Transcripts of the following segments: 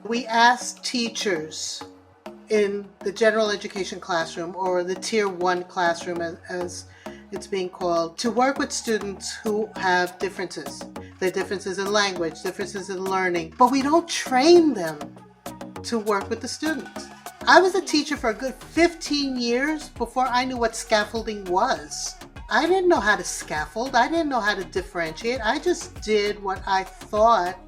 We asked teachers in the general education classroom, or the tier 1 classroom as it's being called, to work with students who have differences. There are differences in language, differences in learning, but we don't train them to work with the students. I was a teacher for a good 15 years before I knew what scaffolding was. I didn't know how to scaffold. I didn't know how to differentiate. I just did what I thought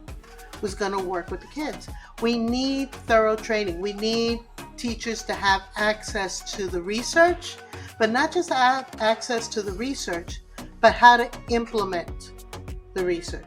was going to work with the kids. We need thorough training. We need teachers to have access to the research, but not just have access to the research, but how to implement the research.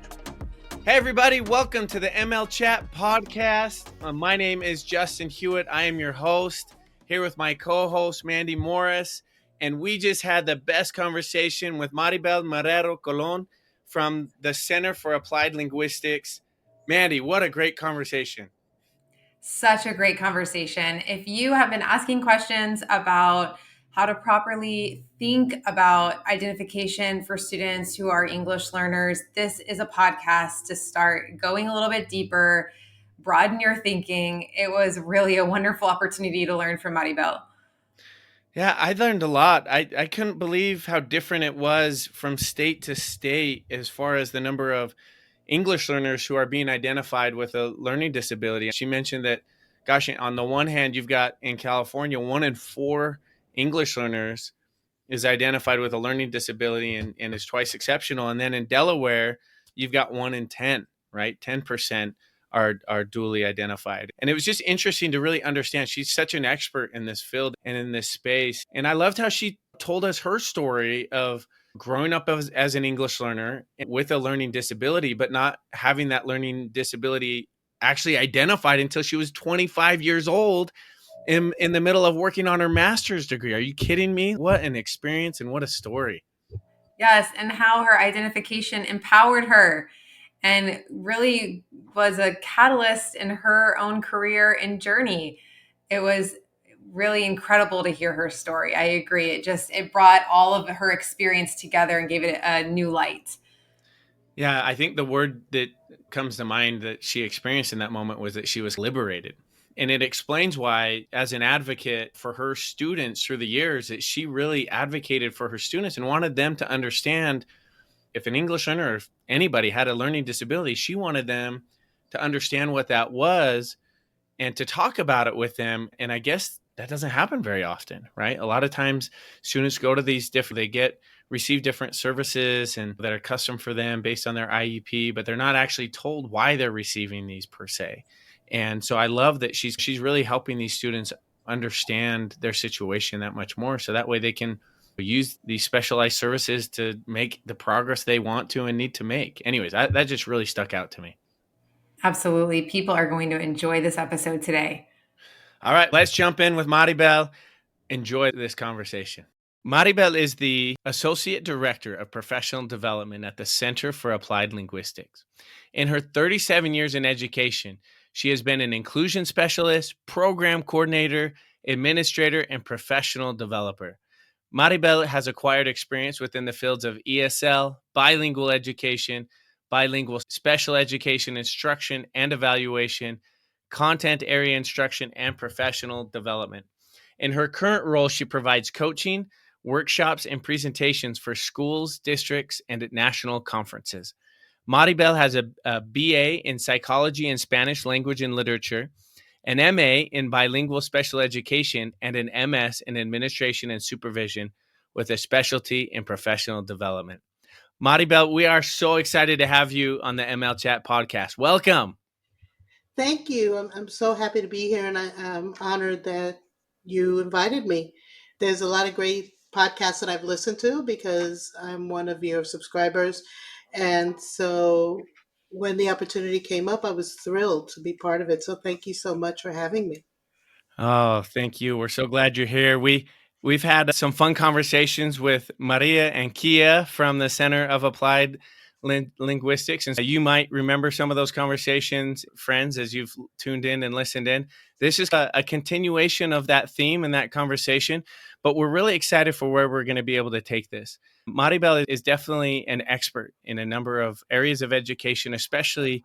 Hey everybody, welcome to the ML Chat podcast. My name is Justin Hewitt. I am your host, here with my co-host Mandy Morris, and we just had the best conversation with Marybelle Marrero Colon from the Center for Applied Linguistics. Mandy, what a great conversation. Such a great conversation. If you have been asking questions about how to properly think about identification for students who are English learners, this is a podcast to start going a little bit deeper, broaden your thinking. It was really a wonderful opportunity to learn from Marybelle. Yeah, I learned a lot. I couldn't believe how different it was from state to state as far as the number of English learners who are being identified with a learning disability. She mentioned that, gosh, on the one hand, you've got in California, 1 in 4 English learners is identified with a learning disability and is twice exceptional. And then in Delaware, you've got 1 in 10, right? 10% are dually identified. And it was just interesting to really understand. She's such an expert in this field and in this space. And I loved how she told us her story of growing up as an English learner with a learning disability, but not having that learning disability actually identified until she was 25 years old in the middle of working on her master's degree. Are you kidding me? What an experience and what a story. Yes, and how her identification empowered her and really was a catalyst in her own career and journey. It was really incredible to hear her story. I agree. It brought all of her experience together and gave it a new light. Yeah, I think the word that comes to mind that she experienced in that moment was that she was liberated. And it explains why, as an advocate for her students through the years, that she really advocated for her students and wanted them to understand if an English learner or if anybody had a learning disability, she wanted them to understand what that was and to talk about it with them. And I guess that doesn't happen very often, right? A lot of times students go to these receive different services and that are custom for them based on their IEP, but they're not actually told why they're receiving these per se. And so I love that she's really helping these students understand their situation that much more. So that way they can use these specialized services to make the progress they want to and need to make. Anyways, that just really stuck out to me. Absolutely. People are going to enjoy this episode today. All right, let's jump in with Marybelle. Enjoy this conversation. Marybelle is the Associate Director of Professional Development at the Center for Applied Linguistics. In her 37 years in education, she has been an inclusion specialist, program coordinator, administrator, and professional developer. Marybelle has acquired experience within the fields of ESL, bilingual education, bilingual special education instruction and evaluation, content area instruction, and professional development. In her current role, she provides coaching, workshops, and presentations for schools, districts, and at national conferences. Marybelle has a BA in psychology and Spanish language and literature, an MA in bilingual special education, and an MS in administration and supervision with a specialty in professional development. Marybelle, we are so excited to have you on the ML Chat podcast. Welcome. Thank you. I'm so happy to be here, and I'm honored that you invited me. There's a lot of great podcasts that I've listened to because I'm one of your subscribers. And so when the opportunity came up, I was thrilled to be part of it. So thank you so much for having me. Oh, thank you. We're so glad you're here. We've had some fun conversations with Maria and Kia from the Center of Applied Linguistics. And so you might remember some of those conversations, friends, as you've tuned in and listened in. This is a continuation of that theme and that conversation, but we're really excited for where we're going to be able to take this. Marybelle is definitely an expert in a number of areas of education, especially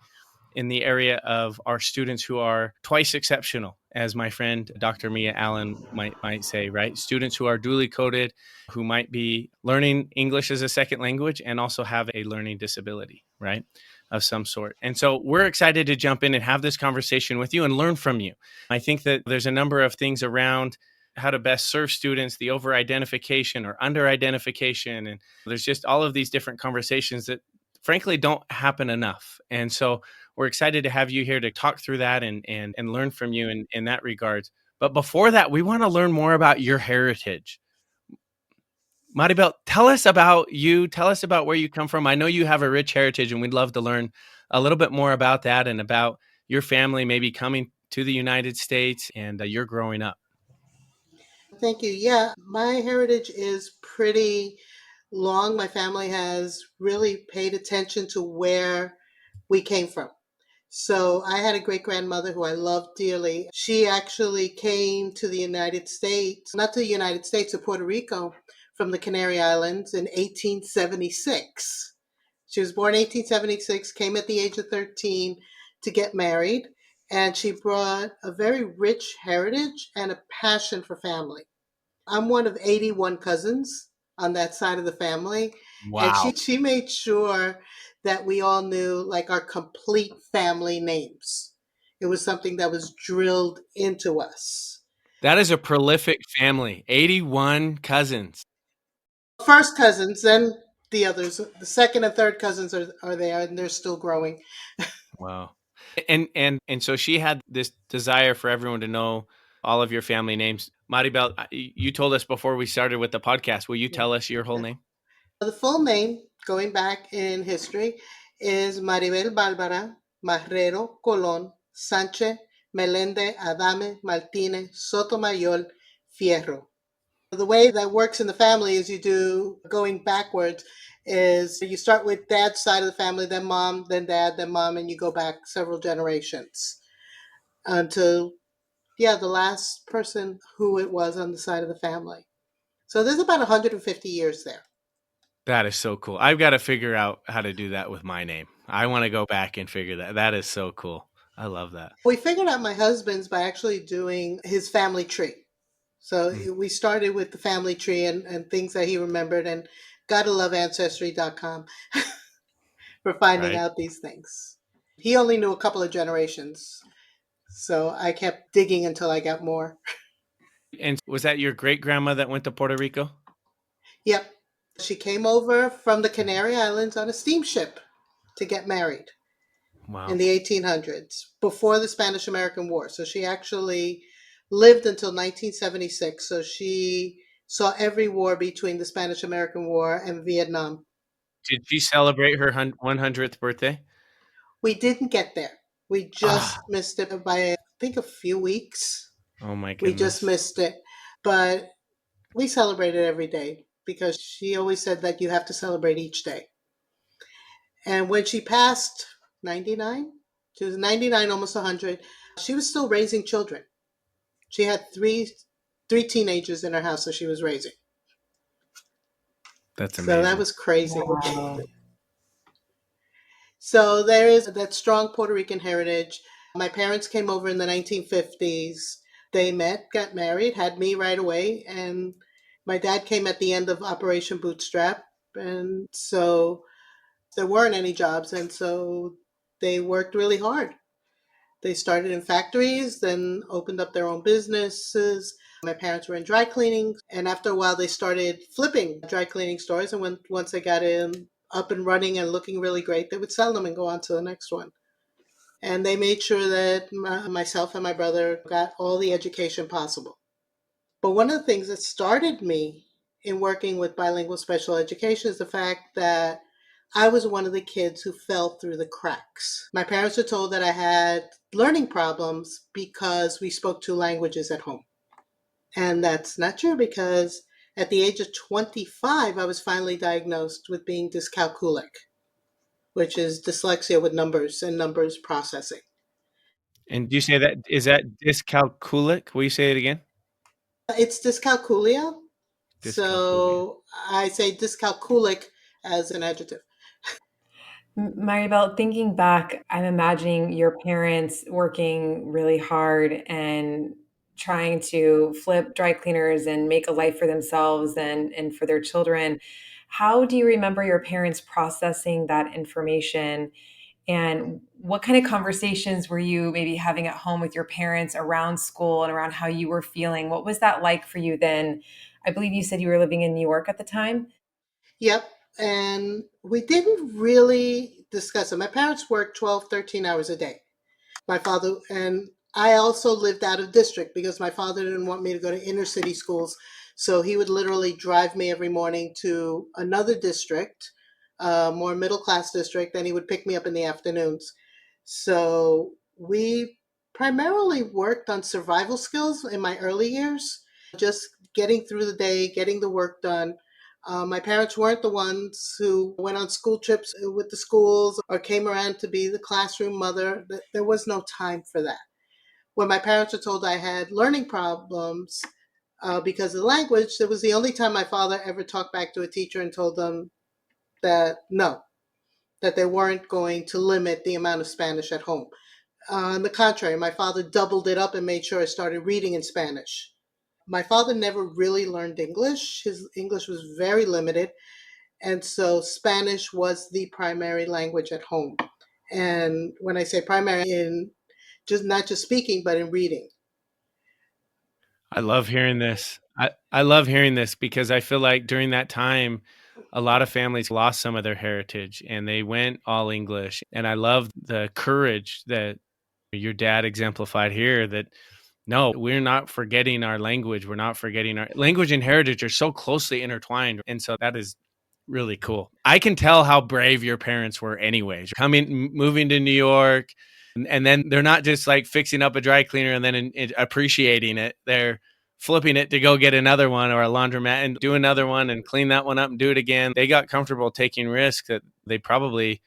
in the area of our students who are twice exceptional, as my friend Dr. Mia Allen might say, right? Students who are duly coded, who might be learning English as a second language and also have a learning disability, right? Of some sort. And so we're excited to jump in and have this conversation with you and learn from you. I think that there's a number of things around how to best serve students, the over identification or under identification. And there's just all of these different conversations that frankly don't happen enough. And so we're excited to have you here to talk through that and learn from you in that regards. But before that, we want to learn more about your heritage. Marybelle, tell us about you. Tell us about where you come from. I know you have a rich heritage, and we'd love to learn a little bit more about that and about your family maybe coming to the United States and your growing up. Thank you. Yeah, my heritage is pretty long. My family has really paid attention to where we came from. So I had a great grandmother who I loved dearly. She actually came to the United States, not to the United States, to Puerto Rico from the Canary Islands in 1876. She was born 1876, came at the age of 13 to get married, and she brought a very rich heritage and a passion for family. I'm one of 81 cousins on that side of the family. And Wow. she made sure that we all knew like our complete family names. It was something that was drilled into us. That is a prolific family, 81 cousins. First cousins, then the others. The second and third cousins are there and they're still growing. Wow. And so she had this desire for everyone to know all of your family names. Marybelle, you told us before we started with the podcast. Will you Yeah. tell us your whole name? The full name, going back in history, is Marybelle Marrero Colon Sánchez Melende Adame Martínez Sotomayor Fierro. The way that works in the family is you do going backwards is you start with dad's side of the family, then mom, then dad, then mom, and you go back several generations until, yeah, the last person who it was on the side of the family. So there's about 150 years there. That is so cool. I've got to figure out how to do that with my name. I want to go back and figure that. That is so cool. I love that. We figured out my husband's by actually doing his family tree. So Mm. we started with the family tree and things that he remembered, and gotta love ancestry.com for finding Right. out these things. He only knew a couple of generations, so I kept digging until I got more. And was that your great grandma that went to Puerto Rico? Yep. She came over from the Canary Islands on a steamship to get married in Wow. the 1800s, before the Spanish American War. So she actually lived until 1976. So she saw every war between the Spanish American War and Vietnam. Did she celebrate her 100th birthday? We didn't get there. We Ah, just missed it by, I think, a few weeks. oh my We just goodness. missed it. But we celebrated every day because she always said that you have to celebrate each day. And when she passed 99, she was 99, almost 100, she was still raising children. She had three teenagers in her house that she was raising. That's So that amazing. was crazy. Wow. So there is that strong Puerto Rican heritage. My parents came over in the 1950s. They met, got married, had me right away, and my dad came at the end of Operation Bootstrap. And so there weren't any jobs, and so they worked really hard. They started in factories, then opened up their own businesses. My parents were in dry cleaning, and after a while, they started flipping dry cleaning stores. And once they got in up and running and looking really great, they would sell them and go on to the next one. And they made sure that myself and my brother got all the education possible. But one of the things that started me in working with bilingual special education is the fact that I was one of the kids who fell through the cracks. My parents were told that I had learning problems because we spoke two languages at home. And that's not true because at the age of 25, I was finally diagnosed with being dyscalculic, which is dyslexia with numbers and numbers processing. And do you say that is that dyscalculic? Will you say it again? It's dyscalculia. Dyscalculia. So I say dyscalculic as an adjective. Marybelle, thinking back, I'm imagining your parents working really hard and trying to flip dry cleaners and make a life for themselves and for their children. How do you remember your parents processing that information? And what kind of conversations were you maybe having at home with your parents around school and around how you were feeling? What was that like for you then? I believe you said you were living in New York at the time. Yep. And we didn't really discuss it. My parents worked 12, 13 hours a day. My father and I also lived out of district because my father didn't want me to go to inner city schools. So he would literally drive me every morning to another district, more middle class district, and he would pick me up in the afternoons. So we primarily worked on survival skills in my early years, just getting through the day, getting the work done. My parents weren't the ones who went on school trips with the schools or came around to be the classroom mother. There was no time for that. When my parents were told I had learning problems because of the language, it was the only time my father ever talked back to a teacher and told them that no, that they weren't going to limit the amount of Spanish at home. On the contrary, my father doubled it up and made sure I started reading in Spanish. My father never really learned English. His English was very limited. And so Spanish was the primary language at home. And when I say primary, in just not just speaking, but in reading. I love hearing this. I love hearing this because I feel like during that time, a lot of families lost some of their heritage and they went all English. And I love the courage that your dad exemplified here that no, we're not forgetting our language. We're not forgetting our language and heritage are so closely intertwined. And so that is really cool. I can tell how brave your parents were anyways. Moving to New York, and then they're not just like fixing up a dry cleaner and then appreciating it. They're flipping it to go get another one or a laundromat and do another one and clean that one up and do it again. They got comfortable taking risks that they probably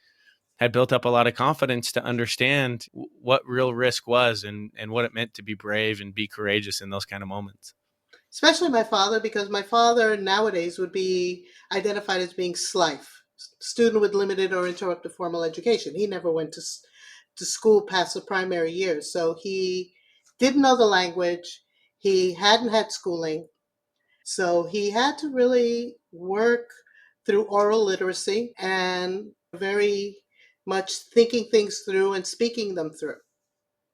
had built up a lot of confidence to understand what real risk was and what it meant to be brave and be courageous in those kind of moments. Especially my father, because my father nowadays would be identified as being SLIFE, student with limited or interrupted formal education. He never went to school past the primary years. So he didn't know the language. He hadn't had schooling. So he had to really work through oral literacy and very much thinking things through and speaking them through.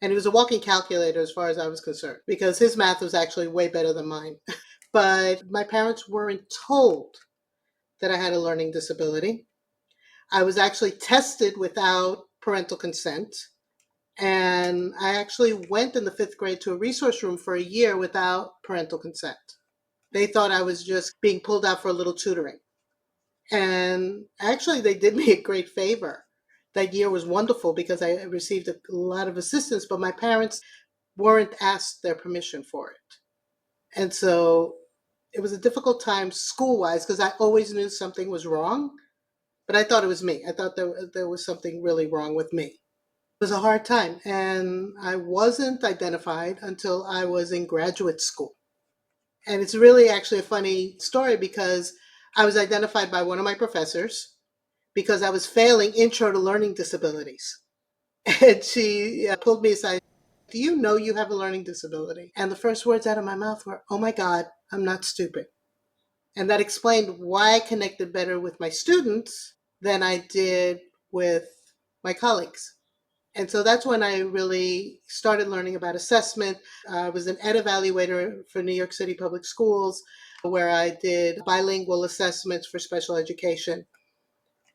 And he was a walking calculator as far as I was concerned, because his math was actually way better than mine. But my parents weren't told that I had a learning disability. I was actually tested without parental consent. And I actually went in the fifth grade to a resource room for a year without parental consent. They thought I was just being pulled out for a little tutoring. And actually, they did me a great favor. That year was wonderful because I received a lot of assistance, but my parents weren't asked their permission for it. And so it was a difficult time school wise because I always knew something was wrong, but I thought it was me. I thought there was something really wrong with me. It was a hard time, and I wasn't identified until I was in graduate school. And it's really actually a funny story because I was identified by one of my professors because I was failing Intro to Learning Disabilities. And she pulled me aside. Do you know you have a learning disability? And the first words out of my mouth were, oh my God, I'm not stupid. And that explained why I connected better with my students than I did with my colleagues. And so that's when I really started learning about assessment. I was an ed evaluator for New York City Public Schools, where I did bilingual assessments for special education.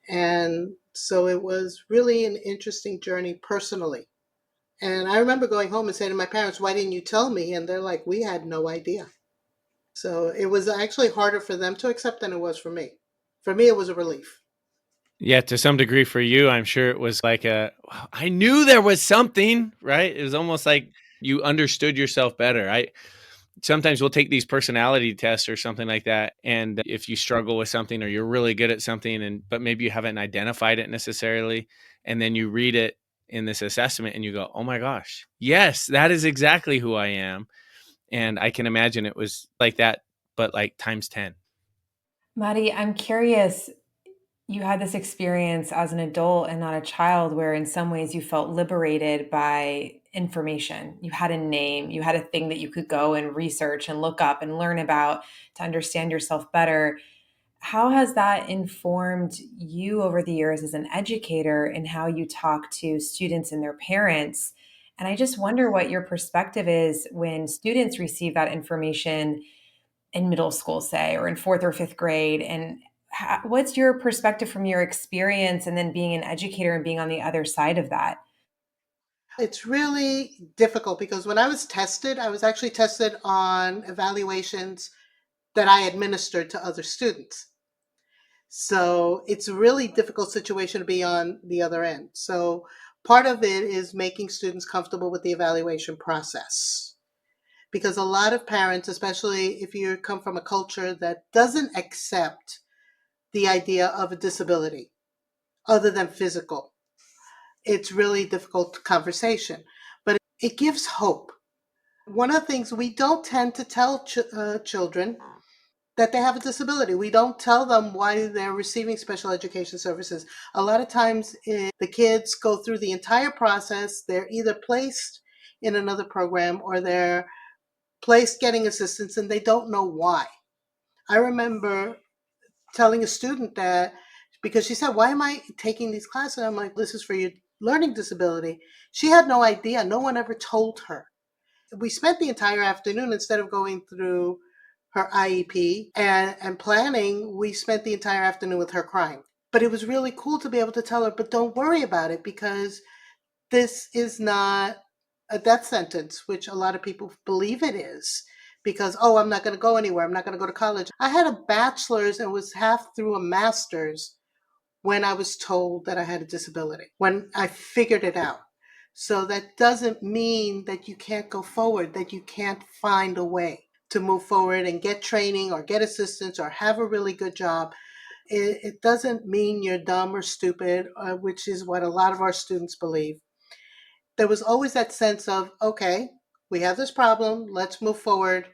And so it was really an interesting journey personally. And I remember going home and saying to my parents, why didn't you tell me? And they're like, we had no idea. So it was actually harder for them to accept than it was for me. For me, it was a relief. Yeah, to some degree for you, I'm sure it was like I knew there was something, right? It was almost like you understood yourself better. I sometimes we'll take these personality tests or something like that, and if you struggle with something or you're really good at something, and but maybe you haven't identified it necessarily, and then you read it in this assessment and you go, "Oh my gosh, yes, that is exactly who I am," and I can imagine it was like that, but like times 10. Maddie, I'm curious. You had this experience as an adult and not a child where in some ways you felt liberated by information. You had a name, you had a thing that you could go and research and look up and learn about to understand yourself better. How has that informed you over the years as an educator in how you talk to students and their parents? And I just wonder what your perspective is when students receive that information in middle school, say, or in fourth or fifth grade. And what's your perspective from your experience and then being an educator and being on the other side of that? It's really difficult because when I was tested, I was actually tested on evaluations that I administered to other students. So it's a really difficult situation to be on the other end. So part of it is making students comfortable with the evaluation process. Because a lot of parents, especially if you come from a culture that doesn't accept the idea of a disability other than physical, it's really difficult conversation. But it gives hope. One of the things we don't tend to tell children that they have a disability. We don't tell them why they're receiving special education services. A lot of times, the kids go through the entire process. They're either placed in another program or they're placed getting assistance and they don't know why. I remember telling a student that because she said, "Why am I taking these classes?" And I'm like, "This is for your learning disability." She had no idea. No one ever told her. We spent the entire afternoon, instead of going through her IEP and planning, we spent the entire afternoon with her crying. But it was really cool to be able to tell her, but don't worry about it because this is not a death sentence, which a lot of people believe it is. Because, oh, I'm not going to go anywhere. I'm not going to go to college. I had a bachelor's and was half through a master's when I was told that I had a disability, when I figured it out. So that doesn't mean that you can't go forward, that you can't find a way to move forward and get training or get assistance or have a really good job. It doesn't mean you're dumb or stupid, which is what a lot of our students believe. There was always that sense of, okay, we have this problem, let's move forward.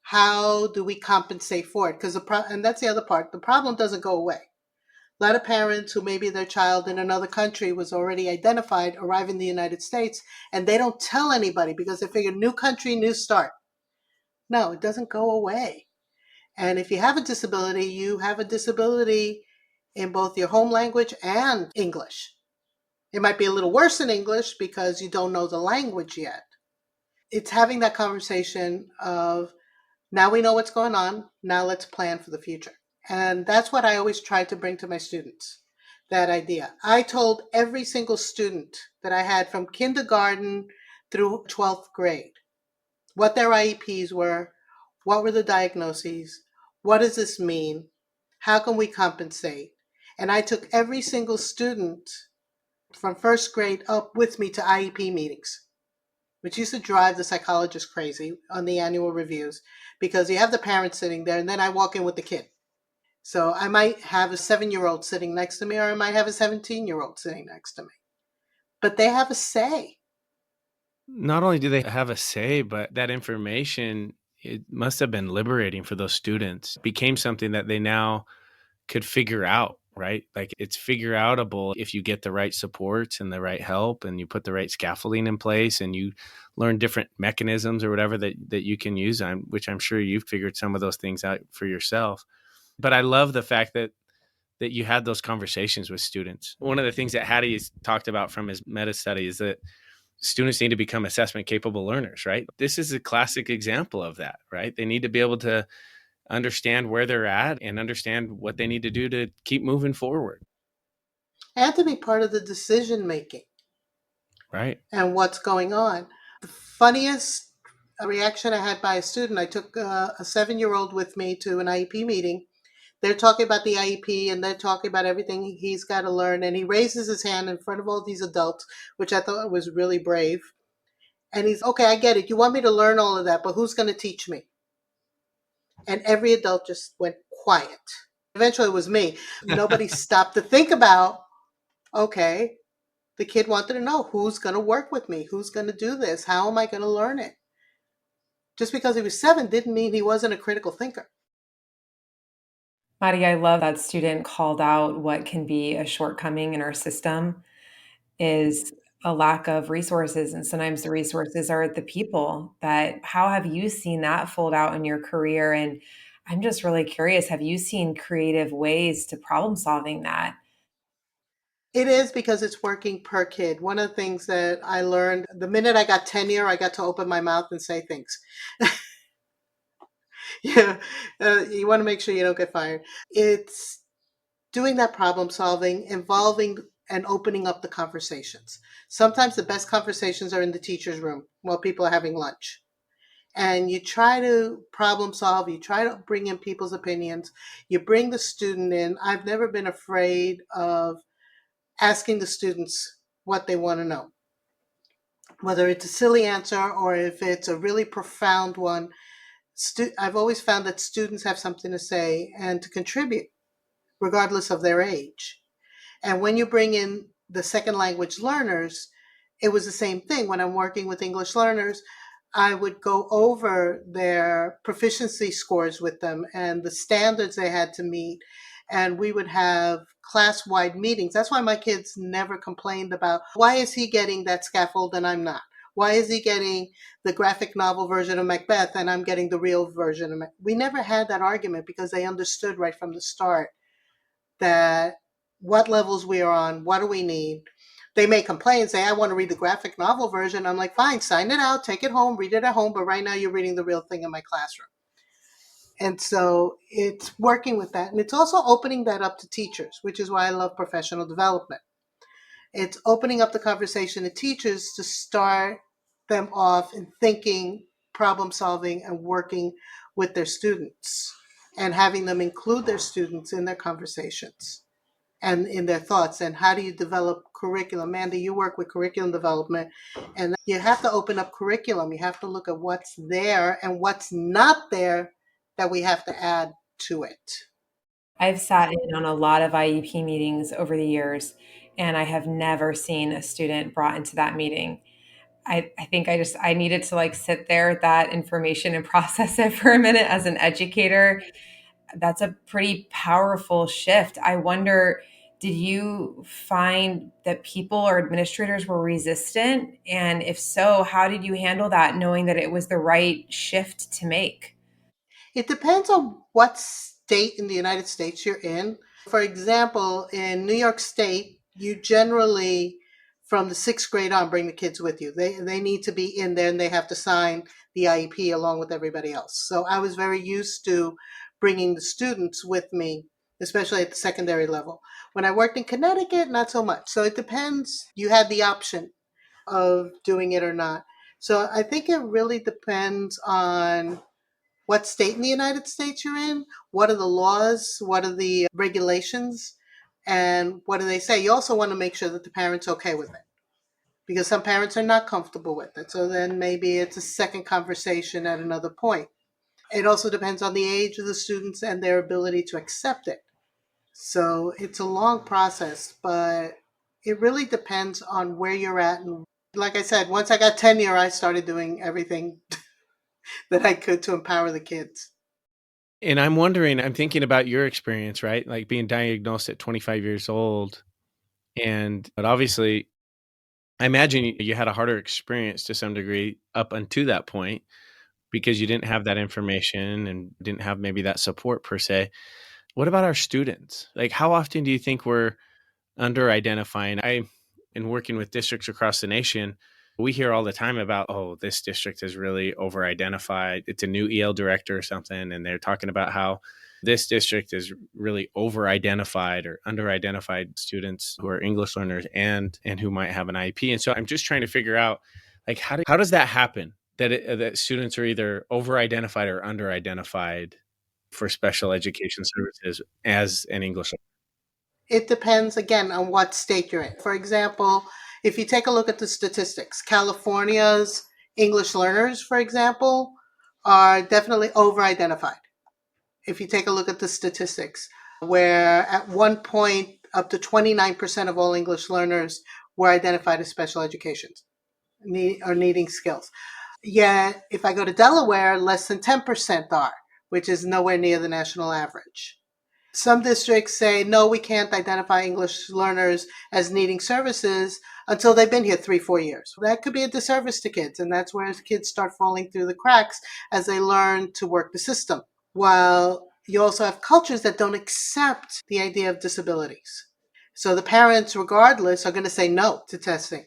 How do we compensate for it? Because and that's the other part, the problem doesn't go away. A lot of parents who maybe their child in another country was already identified arrive in the United States and they don't tell anybody because they figure new country, new start. No, it doesn't go away. And if you have a disability, you have a disability in both your home language and English. It might be a little worse in English because you don't know the language yet. It's having that conversation of now we know what's going on, now let's plan for the future. And that's what I always try to bring to my students, that idea. I told every single student that I had from kindergarten through 12th grade what their IEPs were, what were the diagnoses, what does this mean, how can we compensate? And I took every single student from first grade up with me to IEP meetings, which used to drive the psychologist crazy on the annual reviews because you have the parents sitting there and then I walk in with the kid. So I might have a 7-year-old sitting next to me or I might have a 17-year-old sitting next to me. But they have a say. Not only do they have a say, but that information, it must have been liberating for those students. It became something that they now could figure out, right? Like it's figure outable if you get the right supports and the right help and you put the right scaffolding in place and you learn different mechanisms or whatever that you can use, which I'm sure you've figured some of those things out for yourself. But I love the fact that you had those conversations with students. One of the things that Hattie's talked about from his meta study is that students need to become assessment capable learners, right? This is a classic example of that, right? They need to be able to understand where they're at and understand what they need to do to keep moving forward. And to be part of the decision making Right. and what's going on. The funniest reaction I had by a student, I took a 7-year-old with me to an IEP meeting. They're talking about the IEP and they're talking about everything he's got to learn. And he raises his hand in front of all these adults, which I thought was really brave. And he's, okay, I get it. You want me to learn all of that, but who's going to teach me? And every adult just went quiet. Eventually, it was me. Nobody stopped to think about, okay, the kid wanted to know who's going to work with me, who's going to do this, how am I going to learn it? Just because he was 7 didn't mean he wasn't a critical thinker. Maddie, I love that student called out what can be a shortcoming in our system is a lack of resources. And sometimes the resources are the people that, how have you seen that fold out in your career? And I'm just really curious, have you seen creative ways to problem solving that? It is because it's working per kid. One of the things that I learned the minute I got tenure, I got to open my mouth and say things. Yeah, you want to make sure you don't get fired. It's doing that problem solving, involving and opening up the conversations. Sometimes the best conversations are in the teacher's room while people are having lunch. And you try to problem solve, you try to bring in people's opinions, you bring the student in. I've never been afraid of asking the students what they want to know, whether it's a silly answer or if it's a really profound one. I've always found that students have something to say and to contribute, regardless of their age. And when you bring in the second language learners, it was the same thing. When I'm working with English learners, I would go over their proficiency scores with them and the standards they had to meet. And we would have class wide meetings. That's why my kids never complained about why is he getting that scaffold and I'm not? Why is he getting the graphic novel version of Macbeth and I'm getting the real version of Macbeth? We never had that argument because they understood right from the start that what levels we are on, what do we need. They may complain, say, I want to read the graphic novel version. I'm like, fine, sign it out, take it home, read it at home, but right now you're reading the real thing in my classroom. And so it's working with that. And it's also opening that up to teachers, which is why I love professional development. It's opening up the conversation to teachers to start them off in thinking, problem solving, and working with their students and having them include their students in their conversations and in their thoughts. And how do you develop curriculum? Mandy, you work with curriculum development, and you have to open up curriculum. You have to look at what's there and what's not there that we have to add to it. I've sat in on a lot of IEP meetings over the years, and I have never seen a student brought into that meeting. I think I needed to like sit there with that information and process it for a minute as an educator. That's a pretty powerful shift. I wonder, did you find that people or administrators were resistant? And if so, how did you handle that, knowing that it was the right shift to make? It depends on what state in the United States you're in. For example, in New York State, you generally, from the sixth grade on, bring the kids with you. They need to be in there and they have to sign the IEP along with everybody else. So I was very used to bringing the students with me, especially at the secondary level. When I worked in Connecticut, not so much. So it depends. You had the option of doing it or not. So I think it really depends on what state in the United States you're in, what are the laws, what are the regulations, and what do they say. You also want to make sure that the parent's okay with it because some parents are not comfortable with it. So then maybe it's a second conversation at another point. It also depends on the age of the students and their ability to accept it. So it's a long process, but it really depends on where you're at. And like I said, once I got tenure, I started doing everything that I could to empower the kids. And I'm wondering, I'm thinking about your experience, right? Like being diagnosed at 25 years old. But obviously, I imagine you had a harder experience to some degree up until that point because you didn't have that information and didn't have maybe that support per se. What about our students? Like, how often do you think we're under identifying? In working with districts across the nation, we hear all the time about, oh, this district is really over identified. It's a new EL director or something. And they're talking about how this district is really over identified or under identified students who are English learners and who might have an IEP. And so I'm just trying to figure out, like, how does that happen that students are either over identified or under identified for special education services as an English learner? It depends again on what state you're in. For example, if you take a look at the statistics, California's English learners, for example, are definitely over identified. If you take a look at the statistics, where at one point up to 29% of all English learners were identified as special education or needing skills. Yet, if I go to Delaware, less than 10% are, which is nowhere near the national average. Some districts say, no, we can't identify English learners as needing services until they've been here 3-4 years. That could be a disservice to kids, and that's where kids start falling through the cracks as they learn to work the system. While you also have cultures that don't accept the idea of disabilities. So the parents, regardless, are going to say no to testing.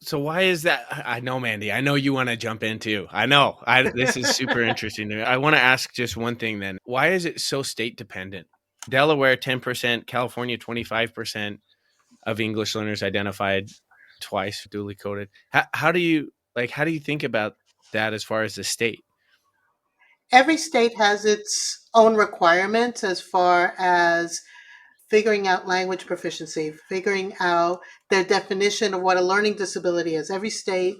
So why is that? I know, Mandy, I know you want to jump in too. I know. This is super interesting. I want to ask just one thing then. Why is it so state dependent? Delaware, 10%, California, 25% of English learners identified twice, duly coded. How do you think about that as far as the state? Every state has its own requirements as far as figuring out language proficiency, figuring out their definition of what a learning disability is. Every state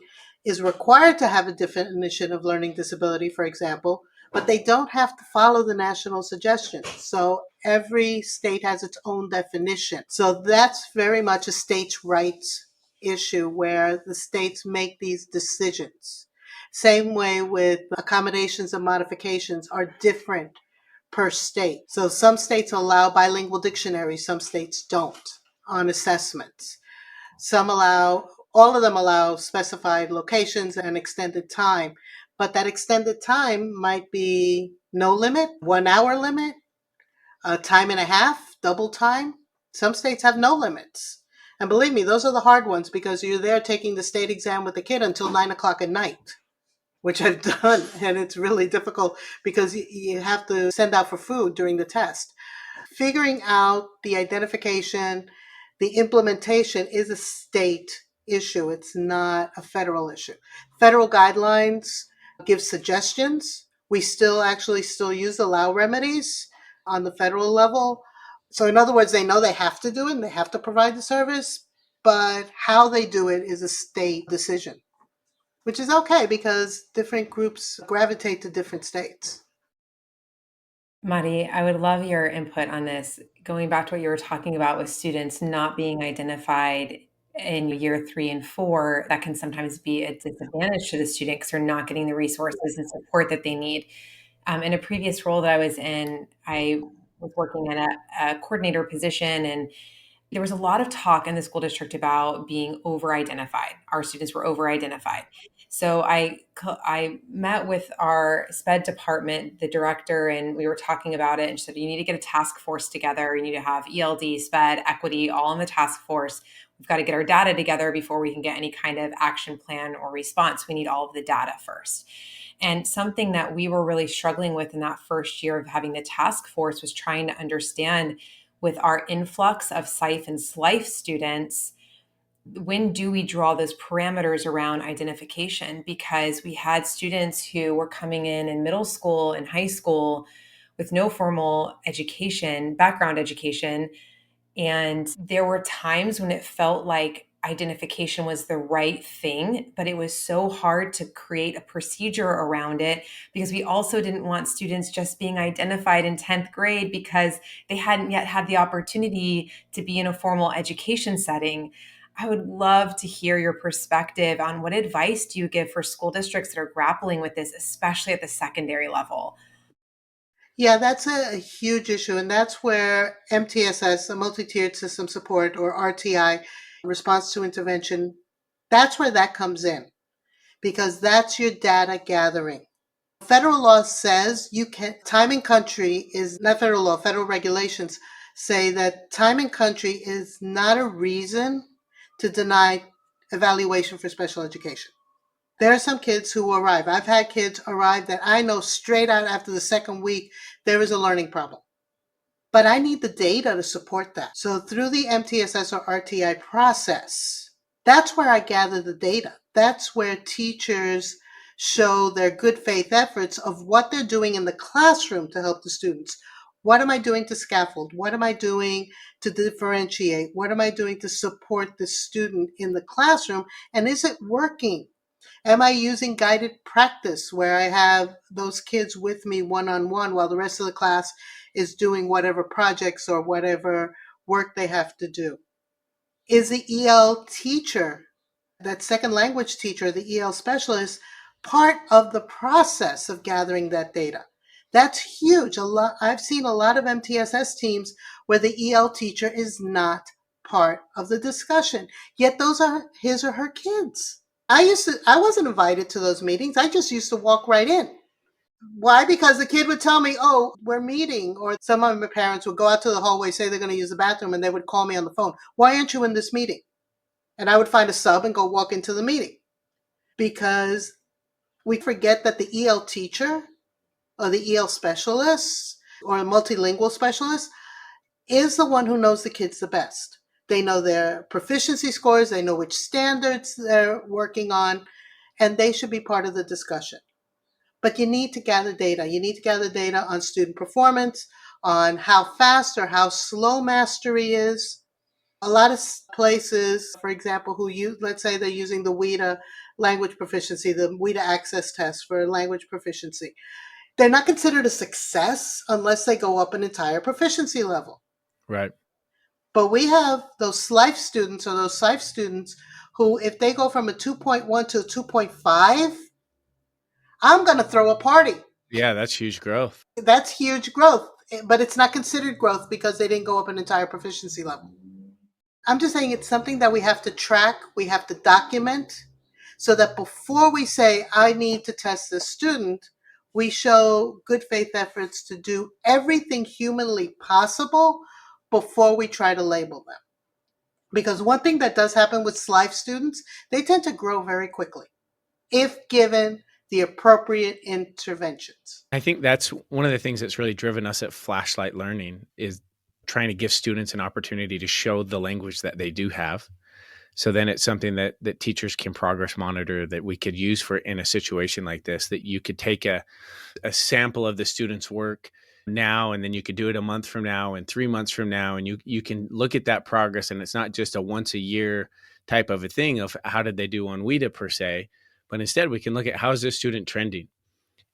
is required to have a definition of learning disability, for example, but they don't have to follow the national suggestions. So every state has its own definition. So that's very much a states' rights issue where the states make these decisions. Same way with accommodations and modifications are different per state. So some states allow bilingual dictionaries, some states don't on assessments. All of them allow specified locations and extended time, but that extended time might be no limit, 1 hour limit, a time and a half, double time. Some states have no limits. And believe me, those are the hard ones because you're there taking the state exam with the kid until 9 o'clock at night, which I've done, and it's really difficult because you have to send out for food during the test. Figuring out the identification, the implementation is a state issue. It's not a federal issue. Federal guidelines give suggestions. We still use allow remedies on the federal level. So in other words, they know they have to do it and they have to provide the service, but how they do it is a state decision, which is okay because different groups gravitate to different states. Mari, I would love your input on this. Going back to what you were talking about with students not being identified in year 3 and 4, that can sometimes be a disadvantage to the student because they're not getting the resources and support that they need. In a previous role that I was in, I was working in a coordinator position, and there was a lot of talk in the school district about being over-identified. Our students were over-identified. So I met with our SPED department, the director, and we were talking about it. And she said, you need to get a task force together. You need to have ELD, SPED, equity, all in the task force. We've got to get our data together before we can get any kind of action plan or response. We need all of the data first. And something that we were really struggling with in that first year of having the task force was trying to understand, with our influx of SIFE and SLIFE students, when do we draw those parameters around identification? Because we had students who were coming in middle school and high school with no formal education, background education. And there were times when it felt like identification was the right thing, but it was so hard to create a procedure around it because we also didn't want students just being identified in 10th grade because they hadn't yet had the opportunity to be in a formal education setting. I would love to hear your perspective on what advice do you give for school districts that are grappling with this, especially at the secondary level? Yeah, that's a huge issue. And that's where MTSS, a multi-tiered system support, or RTI, response to intervention, that's where that comes in because that's your data gathering. Federal law says time and country is not federal law, federal regulations say that time and country is not a reason to deny evaluation for special education. There are some kids who arrive. I've had kids arrive that I know straight out after the second week there is a learning problem. But I need the data to support that. So through the MTSS or RTI process, that's where I gather the data. That's where teachers show their good faith efforts of what they're doing in the classroom to help the students. What am I doing to scaffold? What am I doing to differentiate? What am I doing to support the student in the classroom? And is it working? Am I using guided practice where I have those kids with me one-on-one while the rest of the class is doing whatever projects or whatever work they have to do? Is the EL teacher, that second language teacher, the EL specialist, part of the process of gathering that data? That's huge. I've seen a lot of MTSS teams where the EL teacher is not part of the discussion. Yet those are his or her kids. I wasn't invited to those meetings. I just used to walk right in. Why? Because the kid would tell me, "Oh, we're meeting," or some of my parents would go out to the hallway, say they're going to use the bathroom, and they would call me on the phone. "Why aren't you in this meeting?" And I would find a sub and go walk into the meeting, because we forget that the EL teacher or the EL specialist or a multilingual specialist is the one who knows the kids the best. They know their proficiency scores, they know which standards they're working on, and they should be part of the discussion. But you need to gather data. You need to gather data on student performance, on how fast or how slow mastery is. A lot of places, for example, let's say they're using the WIDA language proficiency, the WIDA access test for language proficiency. They're not considered a success unless they go up an entire proficiency level. Right. But we have those life students or those SIFE students who, if they go from a 2.1 to a 2.5, I'm going to throw a party. Yeah, that's huge growth. That's huge growth, but it's not considered growth because they didn't go up an entire proficiency level. I'm just saying it's something that we have to track, we have to document, so that before we say, I need to test this student, we show good faith efforts to do everything humanly possible before we try to label them. Because one thing that does happen with SLIFE students, they tend to grow very quickly if given the appropriate interventions. I think that's one of the things that's really driven us at Flashlight Learning is trying to give students an opportunity to show the language that they do have. So then it's something that teachers can progress monitor, that we could use for in a situation like this, that you could take a sample of the student's work now, and then you could do it a month from now and 3 months from now. And you can look at that progress, and it's not just a once a year type of a thing of how did they do on WIDA per se, but instead we can look at how is this student trending.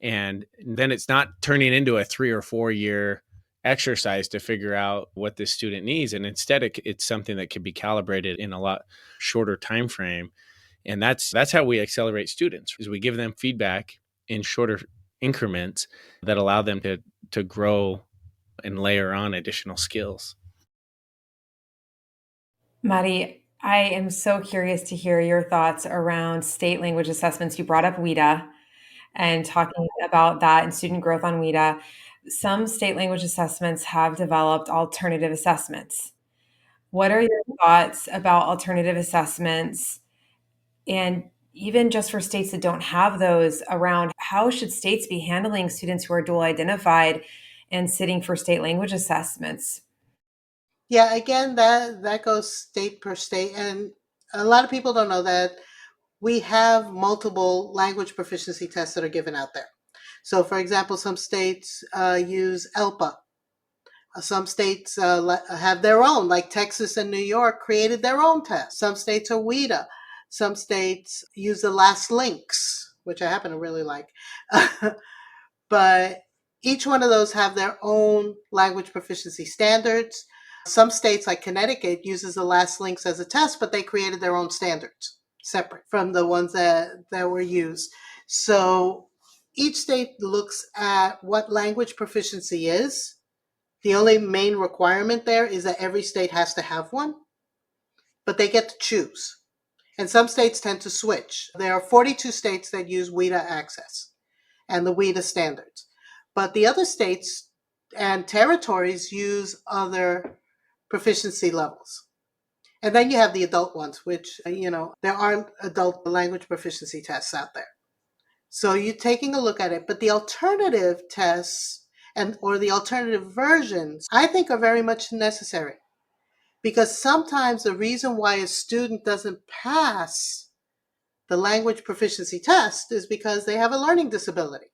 And then it's not turning into a 3 or 4 year exercise to figure out what this student needs. And instead it's something that can be calibrated in a lot shorter time frame. And that's how we accelerate students, is we give them feedback in shorter increments that allow them to grow and layer on additional skills. Mari, I am so curious to hear your thoughts around state language assessments. You brought up WIDA and talking about that and student growth on WIDA. Some state language assessments have developed alternative assessments. What are your thoughts about alternative assessments? And even just for states that don't have those, around how should states be handling students who are dual identified and sitting for state language assessments? Yeah, again, that goes state per state, and a lot of people don't know that we have multiple language proficiency tests that are given out there. So, for example, some states use ELPA. Some states have their own, like Texas and New York created their own test. Some states are WIDA. Some states use the last links, which I happen to really like. But each one of those have their own language proficiency standards. Some states, like Connecticut, uses the last links as a test, but they created their own standards separate from the ones that were used. So each state looks at what language proficiency is. The only main requirement there is that every state has to have one, but they get to choose. And some states tend to switch. There are 42 states that use WIDA access and the WIDA standards. But the other states and territories use other proficiency levels. And then you have the adult ones, which, there are adult language proficiency tests out there. So you're taking a look at it. But the alternative tests or the alternative versions, I think, are very much necessary. Because sometimes the reason why a student doesn't pass the language proficiency test is because they have a learning disability.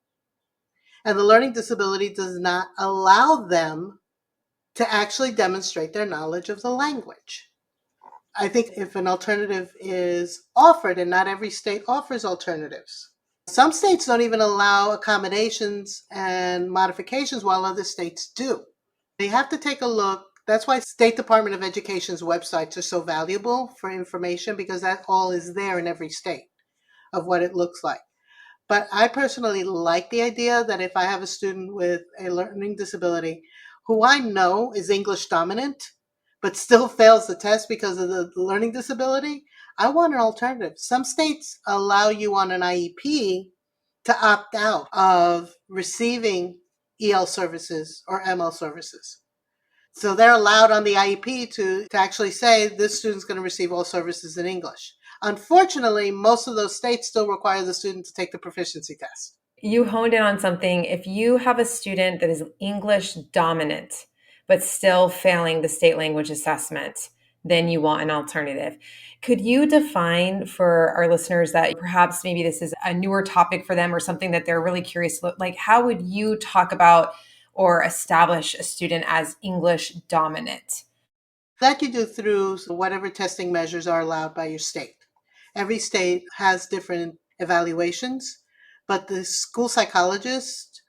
And the learning disability does not allow them to actually demonstrate their knowledge of the language. I think if an alternative is offered, and not every state offers alternatives, some states don't even allow accommodations and modifications while other states do. You have to take a look. That's why State Department of Education's websites are so valuable for information, because that all is there in every state of what it looks like. But I personally like the idea that if I have a student with a learning disability who I know is English dominant, but still fails the test because of the learning disability, I want an alternative. Some states allow you on an IEP to opt out of receiving EL services or ML services. So they're allowed on the IEP to actually say this student's going to receive all services in English. Unfortunately, most of those states still require the student to take the proficiency test. You honed in on something. If you have a student that is English dominant, but still failing the state language assessment, then you want an alternative. Could you define for our listeners that perhaps maybe this is a newer topic for them or something that they're really curious about? Like, how would you talk about or establish a student as English dominant? That you do through whatever testing measures are allowed by your state. Every state has different evaluations, but the school psychologist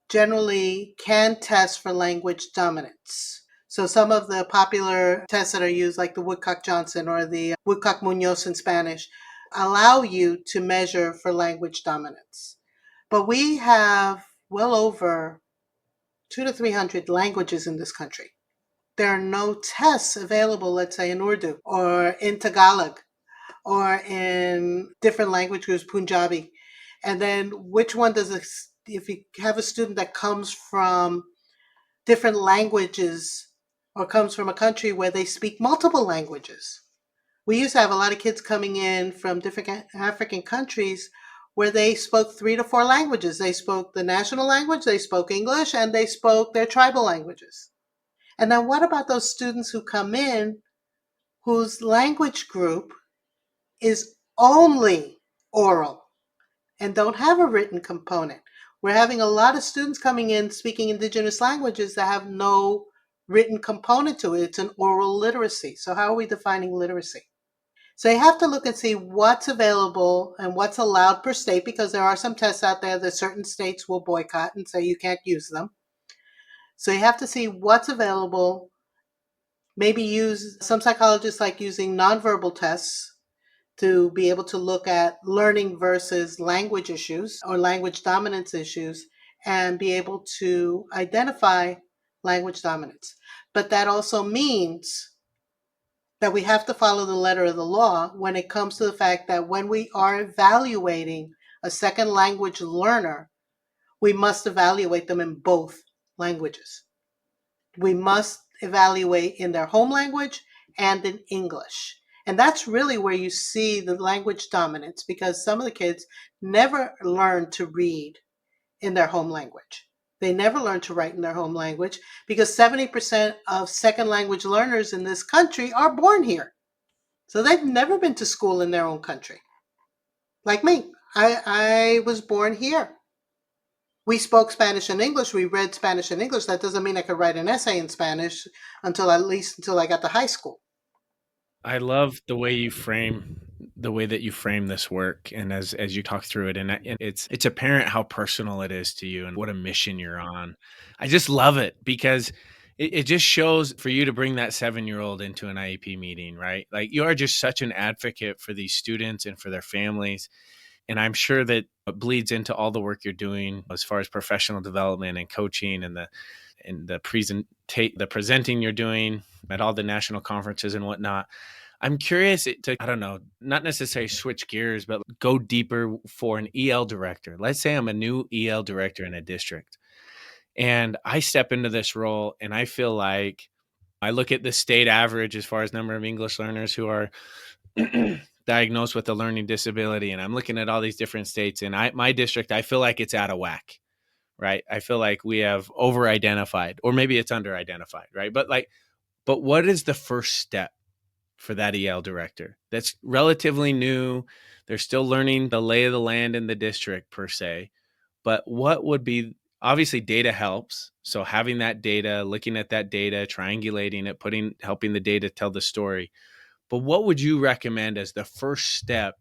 generally can test for language dominance. So some of the popular tests that are used, like the Woodcock-Johnson or the Woodcock-Munoz in Spanish, allow you to measure for language dominance. But we have well over 200 to 300 languages in this country. There are no tests available, let's say, in Urdu or in Tagalog or in different language groups, Punjabi. And then which one does it, if you have a student that comes from different languages or comes from a country where they speak multiple languages. We used to have a lot of kids coming in from different African countries where they spoke 3 to 4 languages. They spoke the national language, they spoke English, and they spoke their tribal languages. And then what about those students who come in whose language group is only oral and don't have a written component? We're having a lot of students coming in speaking indigenous languages that have no written component to it. It's an oral literacy. So how are we defining literacy? So you have to look and see what's available and what's allowed per state, because there are some tests out there that certain states will boycott and say you can't use them. So you have to see what's available. Maybe use, some psychologists like using nonverbal tests to be able to look at learning versus language issues or language dominance issues and be able to identify language dominance. But that also means that we have to follow the letter of the law when it comes to the fact that when we are evaluating a second language learner, we must evaluate them in both languages. We must evaluate in their home language and in English. And that's really where you see the language dominance, because some of the kids never learn to read in their home language. They never learn to write in their home language because 70% of second language learners in this country are born here. So they've never been to school in their own country. Like me, I was born here. We spoke Spanish and English. We read Spanish and English. That doesn't mean I could write an essay in Spanish until I got to high school. I love the way that you frame this work, and as you talk through it, and it's apparent how personal it is to you and what a mission you're on. I just love it because it just shows for you to bring that 7-year-old into an IEP meeting, right? Like, you are just such an advocate for these students and for their families. And I'm sure that it bleeds into all the work you're doing as far as professional development and coaching and the presenting you're doing at all the national conferences and whatnot. I'm curious to, I don't know, not necessarily switch gears, but go deeper for an EL director. Let's say I'm a new EL director in a district and I step into this role and I feel like I look at the state average as far as number of English learners who are diagnosed with a learning disability. And I'm looking at all these different states, and my district, I feel like it's out of whack, right? I feel like we have over identified, or maybe it's under identified, right? But what is the first step for that EL director that's relatively new? They're still learning the lay of the land in the district per se, but what would be, obviously data helps. So having that data, looking at that data, triangulating it, helping the data tell the story. But what would you recommend as the first step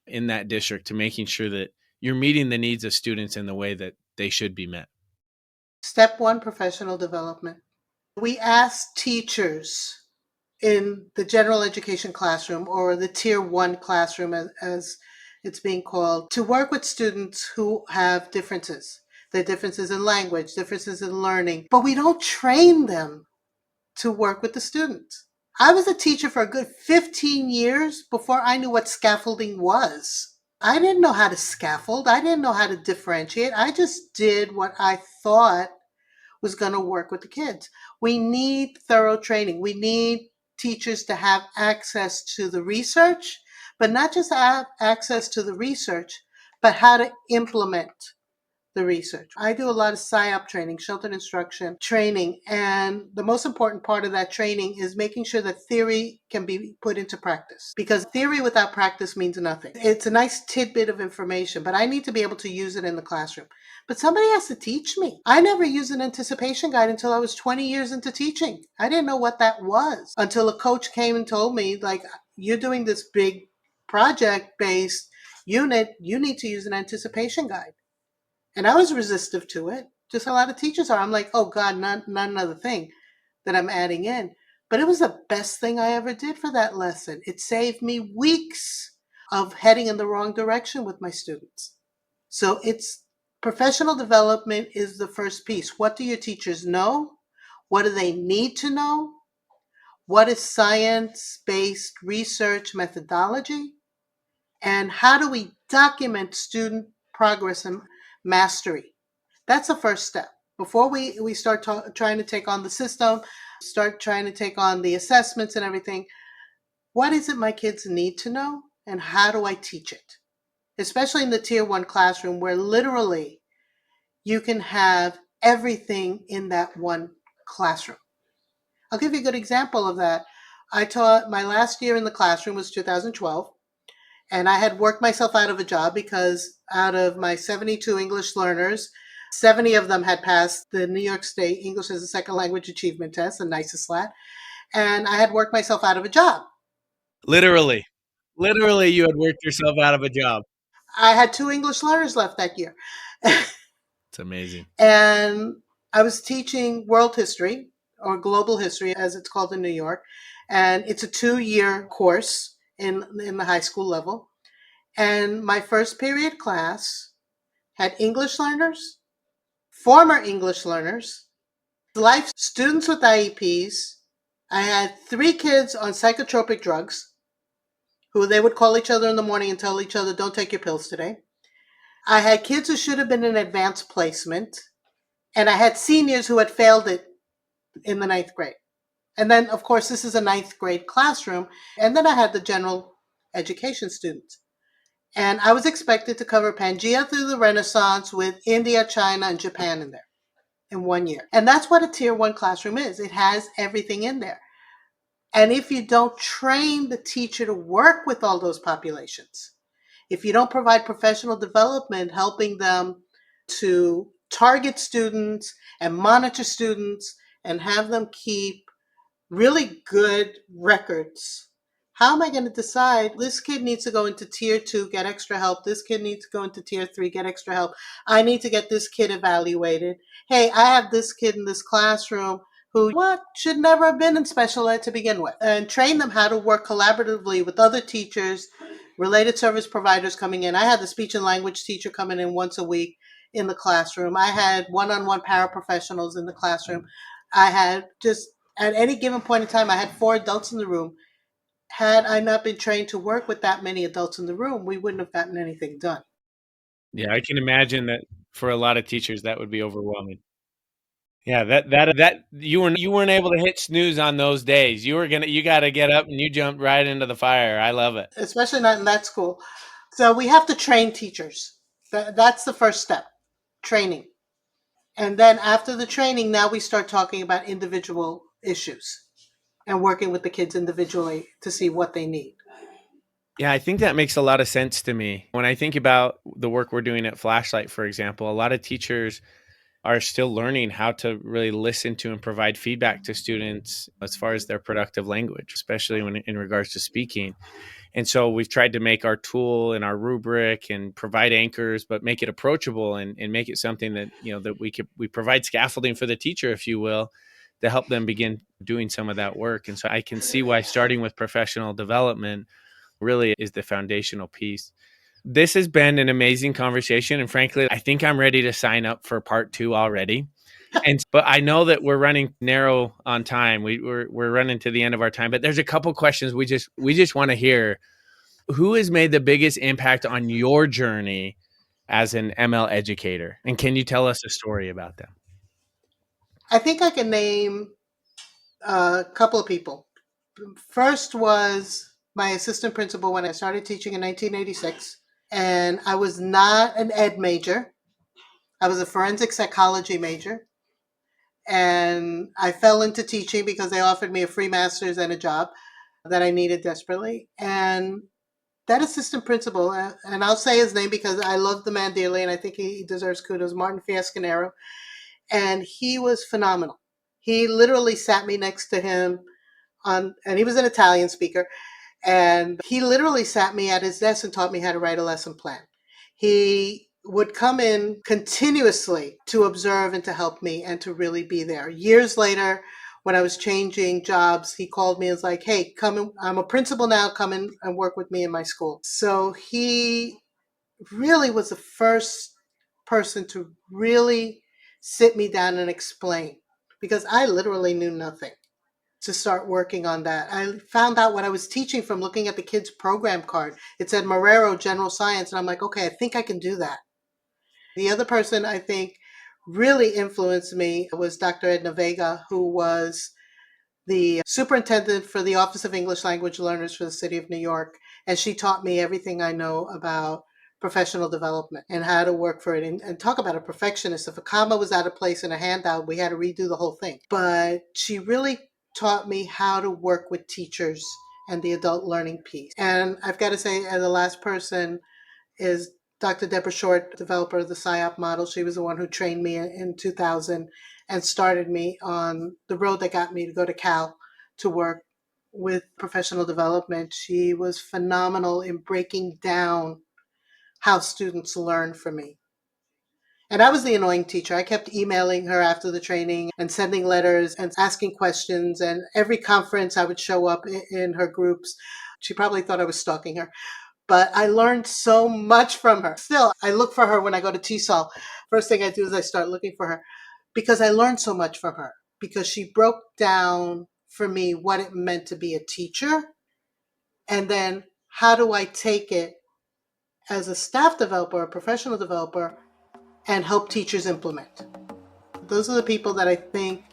in that district to making sure that you're meeting the needs of students in the way that they should be met? Step 1, professional development. We ask teachers in the general education classroom or the tier 1 classroom, as It's being called to work with students who have differences. The differences in language, differences in learning, but we don't train them to work with the students. I was a teacher for a good 15 years before I knew what scaffolding was. I didn't know how to scaffold. I didn't know how to differentiate. I just did what I thought was going to work with the kids. We need thorough training. We need teachers to have access to the research, but not just have access to the research, but how to implement the research. I do a lot of PSYOP training, sheltered instruction training, and the most important part of that training is making sure that theory can be put into practice, because theory without practice means nothing. It's a nice tidbit of information, but I need to be able to use it in the classroom. But somebody has to teach me. I never used an anticipation guide until I was 20 years into teaching. I didn't know what that was until a coach came and told me, like, you're doing this big project-based unit, you need to use an anticipation guide. And I was resistive to it, just a lot of teachers are. I'm like, oh God, not another thing that I'm adding in. But it was the best thing I ever did for that lesson. It saved me weeks of heading in the wrong direction with my students. So it's professional development is the first piece. What do your teachers know? What do they need to know? What is science-based research methodology? And how do we document student progress and mastery? That's the first step. Before we start trying to take on the system, start trying to take on the assessments and everything, what is it my kids need to know and how do I teach it? Especially in the tier 1 classroom where literally you can have everything in that one classroom. I'll give you a good example of that. I taught my last year in the classroom was 2012. And I had worked myself out of a job because out of my 72 English learners, 70 of them had passed the New York State English as a Second Language Achievement Test, the nicest slat. And I had worked myself out of a job. Literally, you had worked yourself out of a job. I had 2 English learners left that year. It's amazing. And I was teaching world history or global history, as it's called in New York. And it's a 2-year course in the high school level. And my first period class had English learners, former English learners, life students with IEPs. I had 3 kids on psychotropic drugs who they would call each other in the morning and tell each other, don't take your pills today. I had kids who should have been in advanced placement. And I had seniors who had failed it in the 9th grade. And then, of course, this is a 9th grade classroom. And then I had the general education students. And I was expected to cover Pangea through the Renaissance with India, China, and Japan in there in 1 year. And that's what a tier 1 classroom is. It has everything in there. And if you don't train the teacher to work with all those populations, if you don't provide professional development, helping them to target students and monitor students and have them keep really good records, how am I going to decide this kid needs to go into tier 2, get extra help? This kid needs to go into tier 3, get extra help. I need to get this kid evaluated. Hey, I have this kid in this classroom who should never have been in special ed to begin with, and train them how to work collaboratively with other teachers, related service providers coming in. I had the speech and language teacher coming in once a week in the classroom. I had one-on-one paraprofessionals in the classroom. I had just at any given point in time, I had 4 adults in the room. Had I not been trained to work with that many adults in the room, we wouldn't have gotten anything done. Yeah, I can imagine that for a lot of teachers that would be overwhelming. Yeah, that you weren't able to hit snooze on those days. You got to get up and you jumped right into the fire. I love it. Especially not in that school. So we have to train teachers. That's the first step, training. And then after the training, now we start talking about individual issues and working with the kids individually to see what they need. Yeah, I think that makes a lot of sense to me. When I think about the work we're doing at Flashlight, for example, a lot of teachers are still learning how to really listen to and provide feedback to students as far as their productive language, especially when in regards to speaking. And so we've tried to make our tool and our rubric and provide anchors, but make it approachable and make it something that, that we provide scaffolding for the teacher, if you will, to help them begin doing some of that work. And so I can see why starting with professional development really is the foundational piece. This has been an amazing conversation. And frankly, I think I'm ready to sign up for part 2 already. But I know that we're running narrow on time. We're running to the end of our time, but there's a couple questions we just want to hear. Who has made the biggest impact on your journey as an ML educator? And can you tell us a story about them? I think I can name a couple of people. First was my assistant principal when I started teaching in 1986, and I was not an ed major. I was a forensic psychology major, and I fell into teaching because they offered me a free master's and a job that I needed desperately. And that assistant principal, and I'll say his name because I love the man dearly and I think he deserves kudos, Martin Fiascanero, and he was phenomenal. He literally sat me next to him and he was an Italian speaker, and he literally sat me at his desk and taught me how to write a lesson plan. He would come in continuously to observe and to help me and to really be there. Years later, when I was changing jobs, he called me and was like, hey, come in. I'm a principal now. Come in and work with me in my school. So he really was the first person to really sit me down and explain, because I literally knew nothing, to start working on that. I found out what I was teaching from looking at the kids' program card. It said Marrero General Science, and I'm like, okay, I think I can do that. The other person I think really influenced me was Dr. Edna Vega, who was the superintendent for the Office of English Language Learners for the City of New York. And she taught me everything I know about professional development and how to work for it. And talk about a perfectionist. If a comma was out of place in a handout, we had to redo the whole thing. But she really taught me how to work with teachers and the adult learning piece. And I've got to say, the last person is Dr. Deborah Short, developer of the SIOP model. She was the one who trained me in 2000 and started me on the road that got me to go to Cal to work with professional development. She was phenomenal in breaking down how students learn from me. And I was the annoying teacher. I kept emailing her after the training and sending letters and asking questions. And every conference I would show up in her groups. She probably thought I was stalking her. But I learned so much from her. Still, I look for her when I go to TESOL. First thing I do is I start looking for her because I learned so much from her, because she broke down for me what it meant to be a teacher. And then how do I take it as a staff developer, a professional developer, and help teachers implement. Those are the people that I think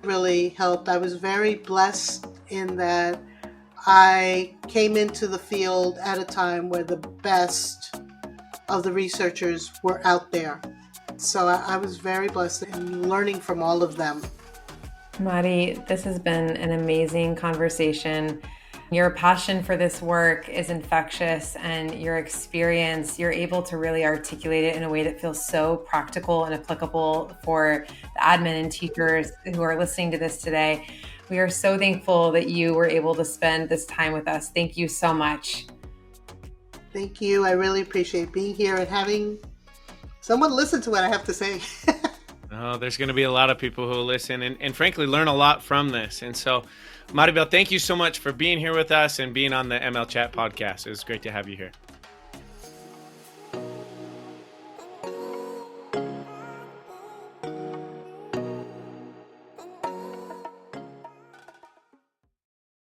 really helped. I was very blessed in that I came into the field at a time where the best of the researchers were out there. So I was very blessed in learning from all of them. Mari, this has been an amazing conversation. Your passion for this work is infectious, and your experience, you're able to really articulate it in a way that feels so practical and applicable for the admin and teachers who are listening to this today. We are so thankful that you were able to spend this time with us. Thank you so much. Thank you. I really appreciate being here and having someone listen to what I have to say. Oh, there's going to be a lot of people who will listen and frankly learn a lot from this. And so, Marybelle, thank you so much for being here with us and being on the ML Chat podcast. It was great to have you here.